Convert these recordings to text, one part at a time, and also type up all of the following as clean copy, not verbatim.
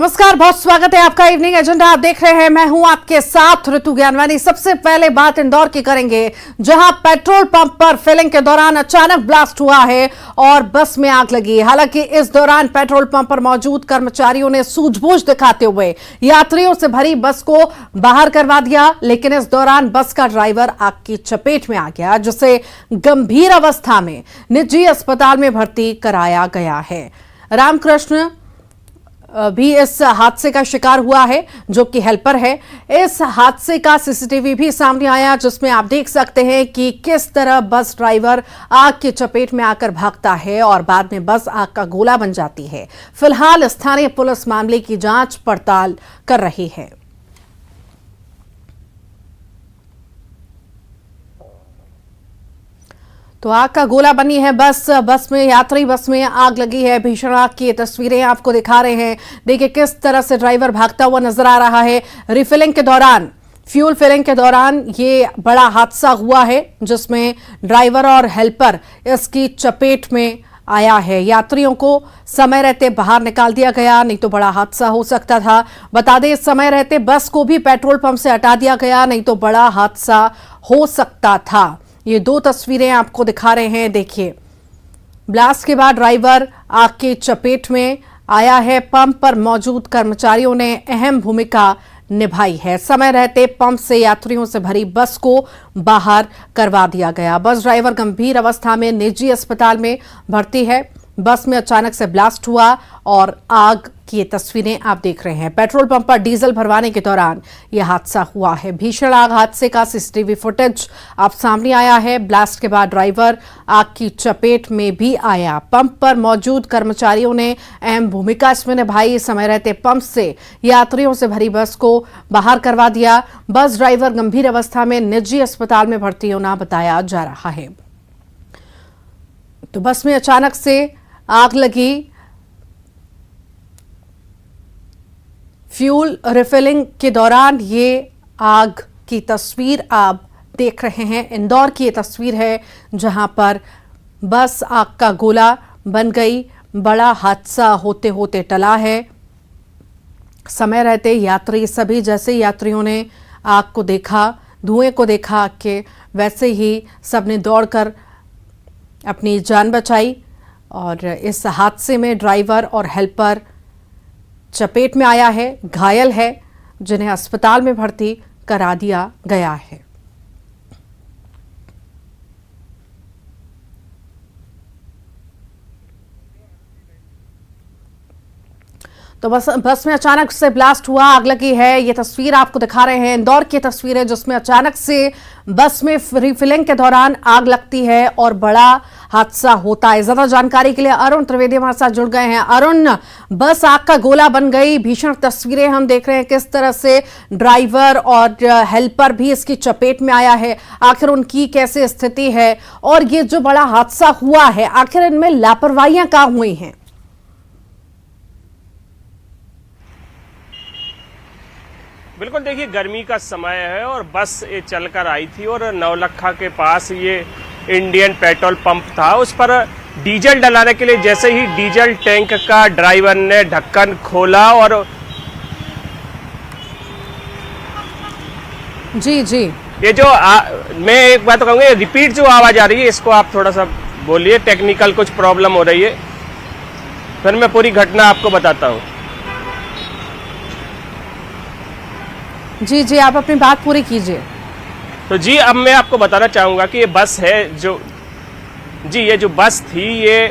नमस्कार, बहुत स्वागत है आपका इवनिंग एजेंडा आप देख रहे हैं। मैं हूं आपके साथ ऋतु ज्ञानवानी। सबसे पहले बात इंदौर की करेंगे, जहां पेट्रोल पंप पर फिलिंग के दौरान अचानक ब्लास्ट हुआ है और बस में आग लगी। हालांकि इस दौरान पेट्रोल पंप पर मौजूद कर्मचारियों ने सूझबूझ दिखाते हुए यात्रियों से भरी बस को बाहर करवा दिया, लेकिन इस दौरान बस का ड्राइवर आग की चपेट में आ गया, जिसे गंभीर अवस्था में निजी अस्पताल में भर्ती कराया गया है। रामकृष्ण भी इस हादसे का शिकार हुआ है, जो कि हेल्पर है। इस हादसे का सीसीटीवी भी सामने आया, जिसमें आप देख सकते हैं कि किस तरह बस ड्राइवर आग की चपेट में आकर भागता है और बाद में बस आग का गोला बन जाती है। फिलहाल स्थानीय पुलिस मामले की जांच पड़ताल कर रही है। तो आग का गोला बनी है बस में यात्री बस में आग लगी है। भीषण आग की तस्वीरें आपको दिखा रहे हैं। देखिए किस तरह से ड्राइवर भागता हुआ नजर आ रहा है। रिफिलिंग के दौरान, फ्यूल फिलिंग के दौरान ये बड़ा हादसा हुआ है, जिसमें ड्राइवर और हेल्पर इसकी चपेट में आया है। यात्रियों को समय रहते बाहर निकाल दिया गया, नहीं तो बड़ा हादसा हो सकता था। बता दें, समय रहते बस को भी पेट्रोल पंप से हटा दिया गया, नहीं तो बड़ा हादसा हो सकता था। ये दो तस्वीरें आपको दिखा रहे हैं। देखिए, ब्लास्ट के बाद ड्राइवर आग की चपेट में आया है। पंप पर मौजूद कर्मचारियों ने अहम भूमिका निभाई है। समय रहते पंप से यात्रियों से भरी बस को बाहर करवा दिया गया। बस ड्राइवर गंभीर अवस्था में निजी अस्पताल में भर्ती है। बस में अचानक से ब्लास्ट हुआ और आग की ये तस्वीरें आप देख रहे हैं। पेट्रोल पंप पर डीजल भरवाने के दौरान यह हादसा हुआ है। भीषण आग हादसे का सीसीटीवी फुटेज आप सामने आया है। ब्लास्ट के बाद ड्राइवर आग की चपेट में भी आया। पंप पर मौजूद कर्मचारियों ने अहम भूमिका इसमें निभाई। समय रहते पंप से यात्रियों से भरी बस को बाहर करवा दिया। बस ड्राइवर गंभीर अवस्था में निजी अस्पताल में भर्ती होना बताया जा रहा है। तो बस में अचानक से आग लगी। फ्यूल रिफिलिंग के दौरान ये आग की तस्वीर आप देख रहे हैं। इंदौर की ये तस्वीर है, जहां पर बस आग का गोला बन गई। बड़ा हादसा होते होते टला है। समय रहते यात्री, सभी जैसे यात्रियों ने आग को देखा, धुएं को देखा कि वैसे ही सबने दौड़कर अपनी जान बचाई। और इस हादसे में ड्राइवर और हेल्पर चपेट में आया है, घायल है, जिन्हें अस्पताल में भर्ती करा दिया गया है। तो बस में अचानक से ब्लास्ट हुआ, आग लगी है। ये तस्वीर आपको दिखा रहे हैं, इंदौर की तस्वीर है, जिसमें अचानक से बस में रिफिलिंग के दौरान आग लगती है और बड़ा हादसा होता है। ज्यादा जानकारी के लिए अरुण त्रिवेदी हमारे साथ जुड़ गए हैं। अरुण, बस आग का गोला बन गई, भीषण तस्वीरें हम देख रहे हैं, किस तरह से ड्राइवर और हेल्पर भी इसकी चपेट में आया है। आखिर उनकी कैसे स्थिति है और ये जो बड़ा हादसा हुआ है, आखिर इनमें लापरवाहियां कहां हुई हैं? बिल्कुल, देखिए गर्मी का समय है और बस ये चलकर आई थी और नवलखा के पास ये इंडियन पेट्रोल पंप था। उस पर डीजल डलाने के लिए जैसे ही डीजल टैंक का ड्राइवर ने ढक्कन खोला और जी ये जो मैं एक बात कहूँगा, रिपीट जो आवाज आ रही है इसको आप थोड़ा सा बोलिए, टेक्निकल कुछ प्रॉब्लम हो रही है। फिर मैं पूरी घटना आपको बताता हूँ। जी, आप अपनी बात पूरी कीजिए। तो जी, अब मैं आपको बताना चाहूँगा कि ये बस है ये जो बस थी, ये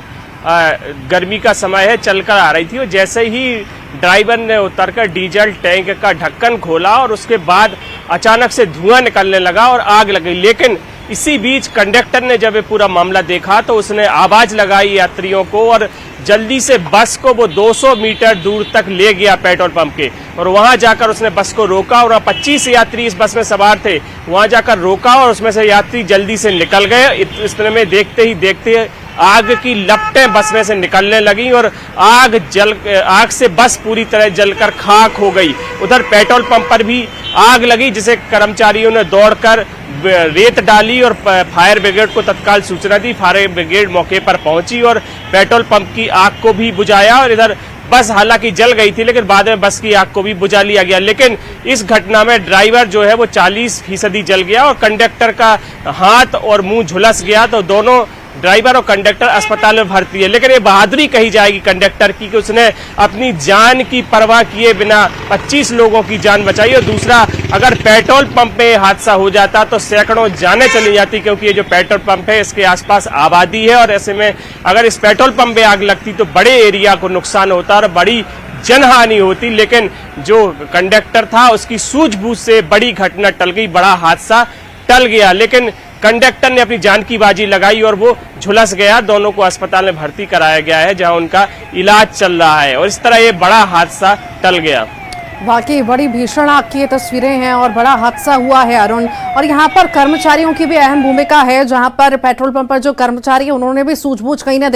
गर्मी का समय है, चलकर आ रही थी और जैसे ही ड्राइवर ने उतरकर डीजल टैंक का ढक्कन खोला और उसके बाद अचानक से धुआं निकलने लगा और आग लग गई। लेकिन इसी बीच कंडक्टर ने जब ये पूरा मामला देखा तो उसने आवाज लगाई यात्रियों को और जल्दी से बस को वो 200 मीटर दूर तक ले गया पेट्रोल पंप के, और वहां जाकर उसने बस को रोका और 25 यात्री इस बस में सवार थे। वहां जाकर रोका और उसमें से यात्री जल्दी से निकल गए। इतने में देखते ही देखते आग की लपटें बस में से निकलने लगी और आग से बस पूरी तरह जलकर खाक हो गई। उधर पेट्रोल पंप पर भी आग लगी, जिसे कर्मचारियों ने दौड़कर रेत डाली और फायर ब्रिगेड को तत्काल सूचना दी। फायर ब्रिगेड मौके पर पहुंची और पेट्रोल पंप की आग को भी बुझाया और इधर बस हालांकि जल गई थी, लेकिन बाद में बस की आग को भी बुझा लिया गया। लेकिन इस घटना में ड्राइवर जो है वो 40% जल गया और कंडक्टर का हाथ और मुंह झुलस गया। तो दोनों ड्राइवर और कंडक्टर अस्पताल में भर्ती है। लेकिन ये बहादुरी कही जाएगी कंडक्टर की कि उसने अपनी जान की परवाह किए बिना 25 लोगों की जान बचाई। और दूसरा, अगर पेट्रोल पंप में हादसा हो जाता तो सैकड़ों जानें चली जाती, क्योंकि ये जो पेट्रोल पंप है इसके आसपास आबादी है और ऐसे में अगर इस पेट्रोल पंप में आग लगती तो बड़े एरिया को नुकसान होता और बड़ी जनहानि होती। लेकिन जो कंडक्टर था उसकी सूझबूझ से बड़ी घटना टल गई, बड़ा हादसा टल गया। लेकिन कंडक्टर ने अपनी जान की बाजी लगाई और वो झुलस गया। दोनों को अस्पताल में भर्ती कराया गया है, जहां उनका इलाज चल रहा है। और इस तरह ये बड़ा हादसा टल गया। वाकई बड़ी भीषण आग की ये तस्वीरें हैं और बड़ा हादसा हुआ है अरुण। और यहाँ पर कर्मचारियों की भी अहम भूमिका है, जहाँ पर पेट्रोल पंप पर जो कर्मचारी है उन्होंने भी सूझबूझ कहीं ना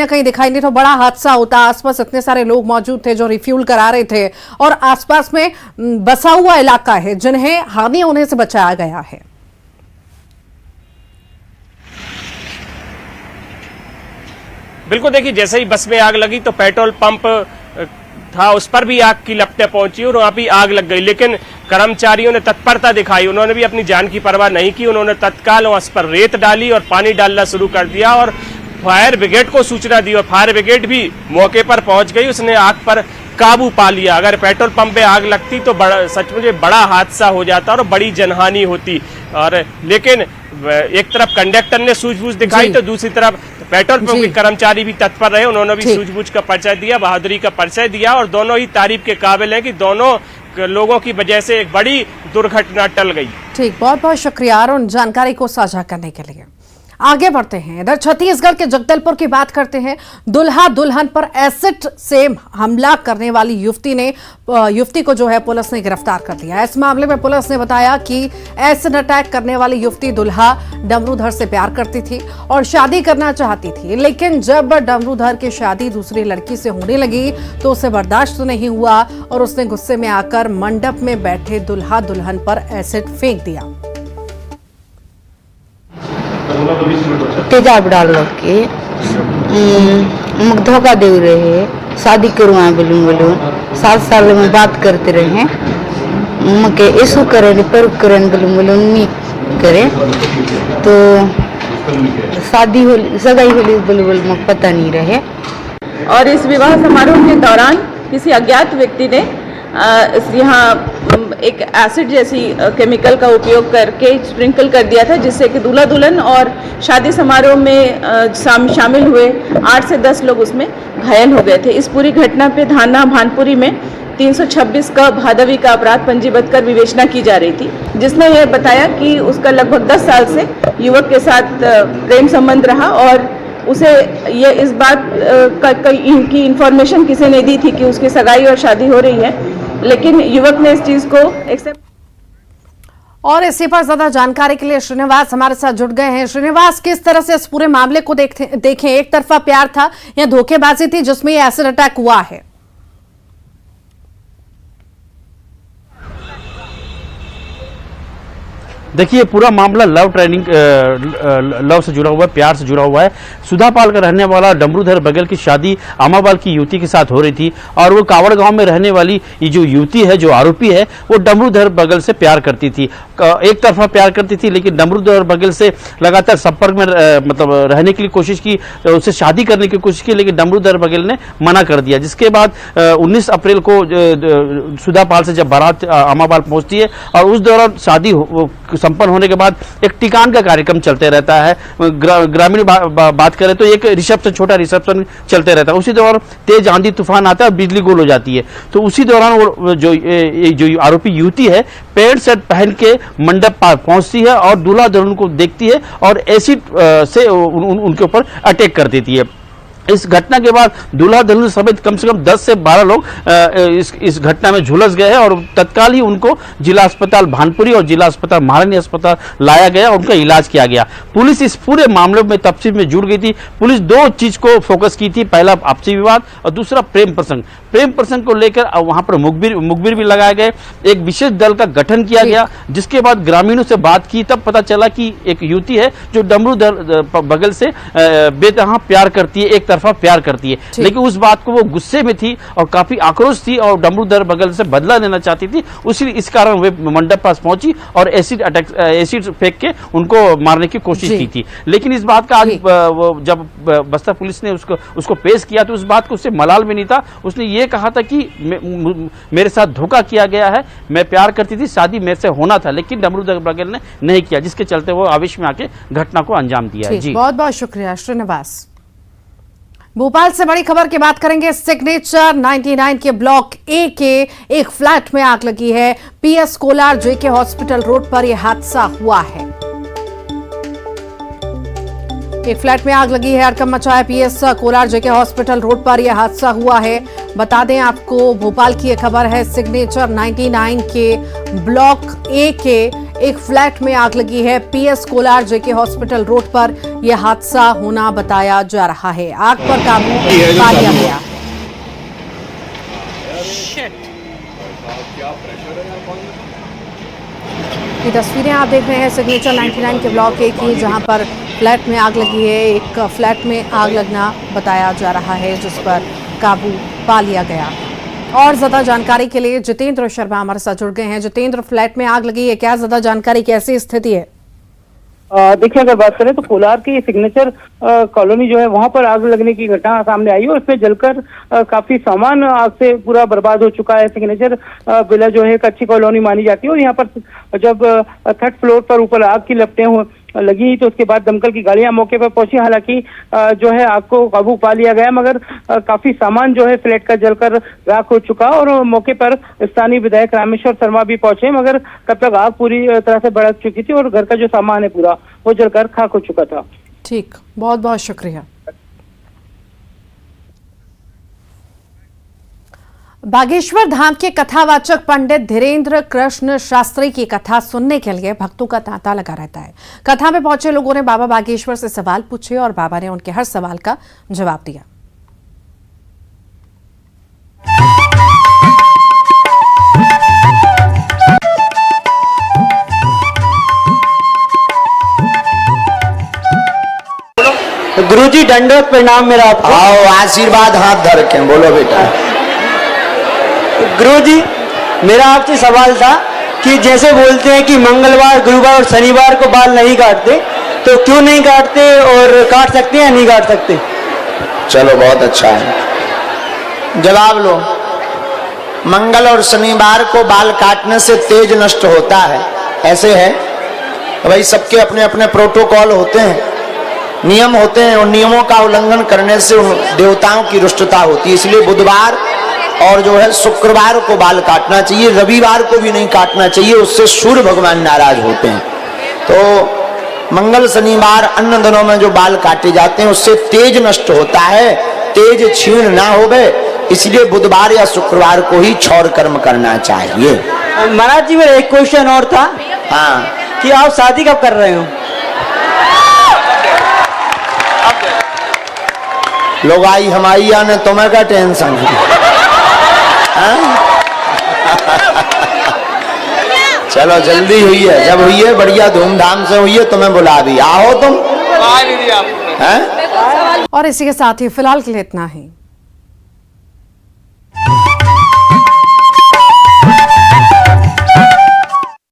कहीं दिखाई नहीं तो बड़ा हादसा होता। आसपास इतने सारे लोग मौजूद थे जो रिफ्यूल करा रहे थे और आसपास में बसा हुआ इलाका है जिन्हें हानि होने से बचाया गया है। बिल्कुल, देखिए जैसे ही बस में आग लगी तो पेट्रोल पंप था उस पर भी आग की लपटें पहुंची और वहां भी आग लग गई। लेकिन कर्मचारियों ने तत्परता दिखाई, उन्होंने भी अपनी जान की परवाह नहीं की। उन्होंने तत्काल उस पर रेत डाली और पानी डालना शुरू कर दिया और फायर ब्रिगेड को सूचना दी और फायर ब्रिगेड भी मौके पर पहुंच गई। उसने आग पर काबू पा लिया। अगर पेट्रोल पंप में आग लगती तो सचमुच बड़ा हादसा हो जाता और बड़ी जनहानि होती। और लेकिन एक तरफ कंडक्टर ने सूझबूझ दिखाई तो दूसरी तरफ पेट्रोल पंप के कर्मचारी भी तत्पर रहे। उन्होंने भी सूझबूझ का परिचय दिया, बहादुरी का परिचय दिया और दोनों ही तारीफ के काबिल हैं कि दोनों लोगों की वजह से एक बड़ी दुर्घटना टल गई। ठीक, बहुत बहुत शुक्रिया अरुण जानकारी को साझा करने के लिए। आगे बढ़ते हैं, इधर छत्तीसगढ़ के जगदलपुर की बात करते हैं। दुल्हा दुल्हन पर एसिड से हमला करने वाली युवती को जो है पुलिस ने गिरफ्तार कर लिया। इस मामले में पुलिस ने बताया कि एसिड अटैक करने वाली युवती दुल्हा डमरूधर से प्यार करती थी और शादी करना चाहती थी। लेकिन जब डमरूधर की शादी दूसरी लड़की से होने लगी तो उसे बर्दाश्त नहीं हुआ और उसने गुस्से में आकर मंडप में बैठे दुल्हा दुल्हन पर एसिड फेंक दिया। तेजाब डाल के मुझे धोखा दे रहे, शादी करवा बोलूँ 7 साल में बात करते रहे, मके ऐसो करे पर करन बोलूँ नहीं करे तो शादी हो सगाई होली बोल मुझे पता नहीं रहे। और इस विवाह समारोह के दौरान किसी अज्ञात व्यक्ति ने यहाँ एक एसिड जैसी केमिकल का उपयोग करके स्प्रिंकल कर दिया था, जिससे कि दूल्हा दुल्हन और शादी समारोह में शामिल हुए 8 से 10 लोग उसमें घायल हो गए थे। इस पूरी घटना पे थाना भानपुरी में 326 का भादवी का अपराध पंजीबद्ध कर विवेचना की जा रही थी, जिसने यह बताया कि उसका लगभग 10 साल से युवक के साथ प्रेम संबंध रहा और उसे ये इस बात की इंफॉर्मेशन किसी ने दी थी कि उसकी सगाई और शादी हो रही है, लेकिन युवक ने इस चीज को एक्सेप्ट। और इसी पर ज्यादा जानकारी के लिए श्रीनिवास हमारे साथ जुड़ गए हैं। श्रीनिवास, किस तरह से इस पूरे मामले को देखें, एक तरफा प्यार था या धोखेबाजी थी जिसमें ये एसिड अटैक हुआ है? देखिए, पूरा मामला लव से जुड़ा हुआ है, प्यार से जुड़ा हुआ है। सुधापाल का रहने वाला डमरूधर बगल की शादी अमाबाल की युवती के साथ हो रही थी और वो कावड़ गांव में रहने वाली ये जो युवती है, जो आरोपी है, वो डमरूधर बगल से प्यार करती थी, एक तरफा प्यार करती थी। लेकिन डमरूधर बगल से लगातार संपर्क में मतलब रहने के लिए कोशिश की, उससे शादी करने की कोशिश की, लेकिन डमरूधर बगल ने मना कर दिया। जिसके बाद 19 अप्रैल को सुधापाल से जब बारात अमाबाल पहुंचती है और उस दौरान शादी संपन्न होने के बाद एक टिकान का कार्यक्रम चलते रहता है। ग्रामीण बात करें तो एक रिसेप्शन, छोटा रिसेप्शन चलते रहता है। उसी दौरान तेज आंधी तूफान आता है और बिजली गुल हो जाती है। तो उसी दौरान वो जो आरोपी युवती है पैंट शर्ट पहन के मंडप पहुंचती है और दूल्हा दुल्हन को देखती है और एसिड से उनके ऊपर अटैक कर देती है। इस घटना के बाद दूल्हा दुल्हन समेत कम से कम 10 से 12 लोग इस घटना में झुलस गए हैं और तत्काल ही उनको जिला अस्पताल भानपुरी और जिला अस्पताल महारानी अस्पताल लाया गया और उनका इलाज किया गया। पुलिस इस पूरे मामले में तफसील में जुड़ गई थी। पुलिस 2 चीज को फोकस की थी, पहला आपसी विवाद और दूसरा प्रेम प्रसंग। प्रेम प्रसंग को लेकर वहां पर मुखबिर भी लगाए गए, एक विशेष दल का गठन किया गया, जिसके बाद ग्रामीणों से बात की तब पता चला कि एक युवती है जो डमरू बगल से बेतहा प्यार करती है, एक तरफा प्यार करती है, लेकिन उस बात को वो गुस्से में थी और काफी आक्रोश थी और डमरूधर बगल से बदला लेना चाहती थी। उसी इस कारण वे मंडप पास पहुंची और एसिड फेंक के उनको मारने की कोशिश की थी। लेकिन इस बात का आज जब बस्तर पुलिस ने उसको पेश किया तो उस बात को उससे मलाल में नहीं था। उसने ये कहा था कि मेरे साथ धोखा किया गया है, मैं प्यार करती थी, शादी मेरे से होना था, लेकिन डमरूधर बगल ने नहीं किया, जिसके चलते वो आवेश में आके घटना को अंजाम दिया है। जी बहुत बहुत शुक्रिया श्रीनिवास। भोपाल से बड़ी खबर की बात करेंगे। सिग्नेचर 99 के ब्लॉक ए के एक फ्लैट में आग लगी है। PS Kolar JK hospital road पर यह हादसा हुआ है। एक फ्लैट में आग लगी है, हड़कंप मचा है। PS Kolar JK hospital road पर यह हादसा हुआ है। बता दें आपको, भोपाल की यह खबर है। सिग्नेचर 99 के ब्लॉक ए के एक फ्लैट में आग लगी है। PS Kolar JK hospital road पर यह हादसा होना बताया जा रहा है। आग पर काबू पा लिया गया। ये तस्वीरें आप देख रहे हैं सिग्नेचर 99 के ब्लॉक ए की, जहां पर फ्लैट में आग लगी है। एक फ्लैट में आग लगना बताया जा रहा है, जिस पर काबू पा लिया गया। और ज्यादा जानकारी के लिए जितेंद्र शर्मा हमारे साथ जुड़ गए हैं। जितेंद्र, फ्लैट में आग लगी है, क्या ज्यादा जानकारी, कैसी स्थिति है? देखिए, अगर बात करें तो कोलार की सिग्नेचर कॉलोनी जो है वहां पर आग लगने की घटना सामने आई और इसमें जलकर काफी सामान आग से पूरा बर्बाद हो चुका है। सिग्नेचर विला जो है एक अच्छी कॉलोनी मानी जाती है और यहाँ पर जब थर्ड फ्लोर पर ऊपर आग की लपटें लगी तो उसके बाद दमकल की गाड़ियां मौके पर पहुंची। हालांकि जो है आग को काबू पा लिया गया, मगर काफी सामान जो है फ्लैट का जलकर राख हो चुका और मौके पर स्थानीय विधायक रामेश्वर शर्मा भी पहुंचे, मगर तब तक आग पूरी तरह से भड़क चुकी थी और घर का जो सामान है पूरा वो जलकर खाक हो चुका था। ठीक, बहुत बहुत शुक्रिया। बागेश्वर धाम के कथावाचक पंडित धीरेन्द्र कृष्ण शास्त्री की कथा सुनने के लिए भक्तों का तांता लगा रहता है। कथा में पहुंचे लोगों ने बाबा बागेश्वर से सवाल पूछे और बाबा ने उनके हर सवाल का जवाब दिया। गुरुजी दंडवत प्रणाम मेरा आपको। आओ आशीर्वाद हाथ धर के बोलो बेटा। गुरुजी, मेरा आपसे सवाल था कि जैसे बोलते हैं कि मंगलवार, गुरुवार और शनिवार को बाल नहीं काटते, तो क्यों नहीं काटते और काट सकते हैं या नहीं काट सकते? चलो बहुत अच्छा है, जवाब लो। मंगल और शनिवार को बाल काटने से तेज नष्ट होता है। ऐसे है भाई, सबके अपने अपने प्रोटोकॉल होते हैं, नियम होते हैं और नियमों का उल्लंघन करने से उन देवताओं की रुष्टता होती है। इसलिए बुधवार और जो है शुक्रवार को बाल काटना चाहिए, रविवार को भी नहीं काटना चाहिए, उससे सूर्य भगवान नाराज होते हैं। तो मंगल शनिवार अन्य दिनों में जो बाल काटे जाते हैं उससे तेज नष्ट होता है, तेज क्षीण ना होवे, इसलिए बुधवार या शुक्रवार को ही क्षौर कर्म करना चाहिए। महाराज जी, मेरा एक क्वेश्चन और था। हाँ, कि आप शादी कब कर रहे हो? लोग आई हमारी आने तुम्हें क्या टेंशन है? चलो जल्दी हुई है, जब हुई है बढ़िया धूमधाम से हुई है, तुम्हें बुला भी आओ तुम। और इसी के साथ ही फिलहाल के लिए इतना ही।